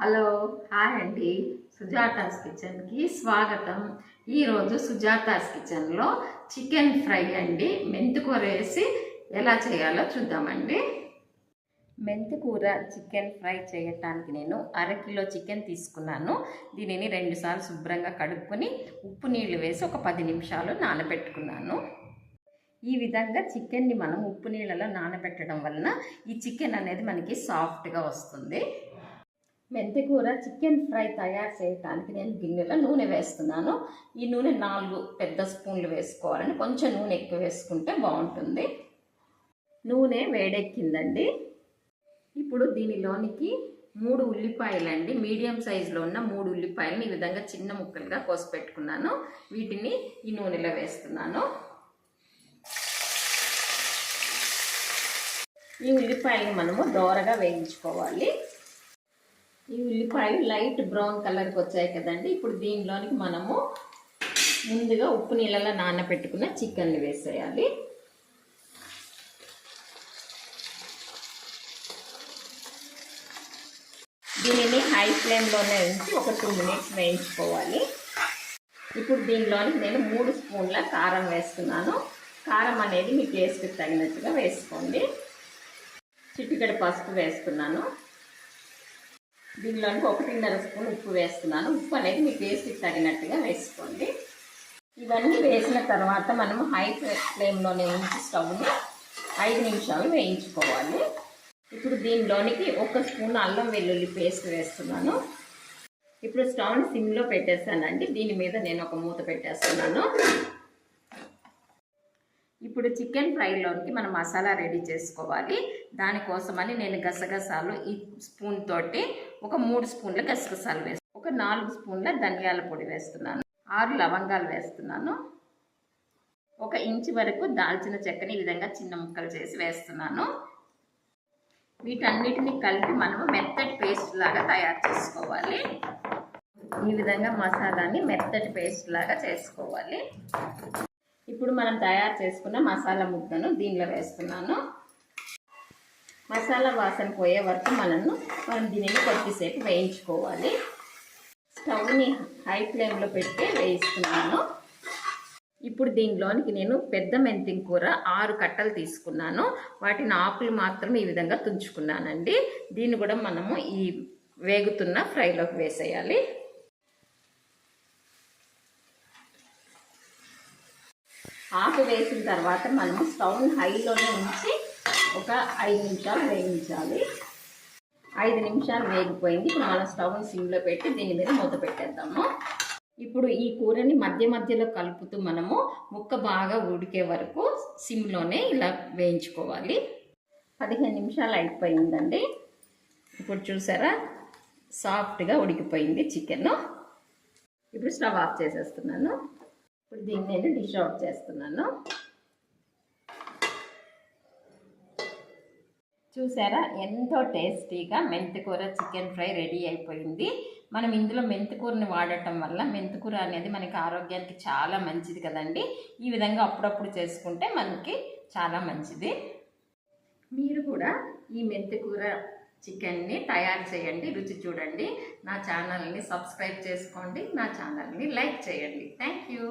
Hello hi అండి, సుజాతాస్ కిచెన్కి స్వాగతం. ఈరోజు సుజాతాస్ కిచెన్లో చికెన్ ఫ్రై అండి. మెంతికూర వేసి ఎలా చేయాలో చూద్దామండి. మెంతికూర చికెన్ ఫ్రై చేయటానికి నేను అరకిలో చికెన్ తీసుకున్నాను. దీనిని 2 సార్లు శుభ్రంగా కడుక్కొని ఉప్పు నీళ్ళు వేసి ఒక 10 నిమిషాలు నానబెట్టుకున్నాను. ఈ విధంగా చికెన్ని మనం ఉప్పు నీళ్ళలో నానబెట్టడం వలన ఈ చికెన్ అనేది మనకి సాఫ్ట్గా వస్తుంది. మెంతికూర చికెన్ ఫ్రై తయారు చేయడానికి నేను గిన్నెలో నూనె వేస్తున్నాను. ఈ నూనె 4 పెద్ద స్పూన్లు వేసుకోవాలని, కొంచెం నూనె ఎక్కువ వేసుకుంటే బాగుంటుంది. నూనె వేడెక్కిందండి. ఇప్పుడు దీనిలోనికి 3 ఉల్లిపాయలండి, మీడియం సైజులో ఉన్న 3 ఉల్లిపాయలని ఈ విధంగా చిన్న ముక్కలుగా కోసి పెట్టుకున్నాను. వీటిని ఈ నూనెలో వేస్తున్నాను. ఈ ఉల్లిపాయలని మనము దోరగా వేయించుకోవాలి. ఈ ఉల్లిపాయలు లైట్ బ్రౌన్ కలర్కి వచ్చాయి కదండి. ఇప్పుడు దీనిలోనికి మనము ముందుగా ఉప్పు నీళ్ళలో నానబెట్టుకున్న చికెన్ని వేసేయాలి. దీనిని హై ఫ్లేమ్లోనే ఉంచి ఒక 2 మినిట్స్ వేయించుకోవాలి. ఇప్పుడు దీనిలోనికి నేను 3 స్పూన్ల కారం వేస్తున్నాను. కారం అనేది మీ టేస్ట్కి తగినట్టుగా వేసుకోండి. చిటికెడు పసుపు వేస్తున్నాను. దీనిలోనికి 1.5 స్పూన్ ఉప్పు వేస్తున్నాను. ఉప్పు అనేది మీ టేస్ట్కి తగినట్టుగా వేసుకోండి. ఇవన్నీ వేసిన తర్వాత మనము హై ఫ్లేమ్లోనే ఉంచి స్టవ్ని 5 నిమిషాలు వేయించుకోవాలి. ఇప్పుడు దీనిలోనికి 1 స్పూన్ అల్లం వెల్లుల్లి పేస్ట్ వేస్తున్నాను. ఇప్పుడు స్టవ్ని సిమ్లో పెట్టేస్తానండి. దీని మీద నేను ఒక మూత పెట్టేస్తున్నాను. ఇప్పుడు చికెన్ ఫ్రైలోనికి మనం మసాలా రెడీ చేసుకోవాలి. దానికోసమని నేను గసగసాలు ఈ స్పూన్ తోటి ఒక 3 స్పూన్ల గసగసాలు వేస్తాను. ఒక 4 స్పూన్ల ధనియాల పొడి వేస్తున్నాను. 6 లవంగాలు వేస్తున్నాను. 1 ఇంచు వరకు దాల్చిన చెక్కని ఈ విధంగా చిన్న ముక్కలు చేసి వేస్తున్నాను. వీటన్నిటిని కలిపి మనము మెత్తటి పేస్ట్ లాగా తయారు చేసుకోవాలి. ఈ విధంగా మసాలాని మెత్తటి పేస్ట్ లాగా చేసుకోవాలి. ఇప్పుడు మనం తయారు చేసుకున్న మసాలా ముద్దను దీనిలో వేస్తున్నాను. మసాలా వాసన పోయే వరకు మనం దీనిని కొద్దిసేపు వేయించుకోవాలి. స్టవ్ని హై ఫ్లేమ్లో పెట్టి వేయిస్తున్నాను. ఇప్పుడు దీనిలోనికి నేను పెద్ద మెంతి కూర 6 కట్టలు తీసుకున్నాను. వాటిని ఆకులు మాత్రం ఈ విధంగా తుంచుకున్నానండి. దీన్ని కూడా మనము ఈ వేగుతున్న ఫ్రైలోకి వేసేయాలి. ఆకు వేసిన తర్వాత మనము స్టవ్ని హైలోనే ఉంచి ఒక 5 నిమిషాలు వేయించాలి. 5 నిమిషాలు వేగిపోయింది. ఇప్పుడు మనం స్టవ్ని సిమ్లో పెట్టి దీని మీద మూత పెట్టేద్దాము. ఇప్పుడు ఈ కూరని మధ్య మధ్యలో కలుపుతూ మనము ముక్క బాగా ఉడికే వరకు సిమ్లోనే ఇలా వేయించుకోవాలి. 15 నిమిషాలు అయిపోయిందండి. ఇప్పుడు చూసారా, సాఫ్ట్గా ఉడికిపోయింది చికెన్. ఇప్పుడు స్టవ్ ఆఫ్ చేసేస్తున్నాను. ఇప్పుడు దీన్ని నేను డిష్ అవుట్ చేస్తున్నాను. చూసారా, ఎంతో టేస్టీగా మెంతికూర చికెన్ ఫ్రై రెడీ అయిపోయింది. మనం ఇందులో మెంతికూరని వాడటం వల్ల మెంతికూర అనేది మనకి ఆరోగ్యానికి చాలా మంచిది కదండి. ఈ విధంగా అప్పుడప్పుడు చేసుకుంటే మనకి చాలా మంచిది. మీరు కూడా ఈ మెంతికూర చికెన్ని తయారు చేయండి, రుచి చూడండి. నా ఛానల్ని సబ్స్క్రైబ్ చేసుకోండి, నా ఛానల్ని లైక్ చేయండి. Thank you.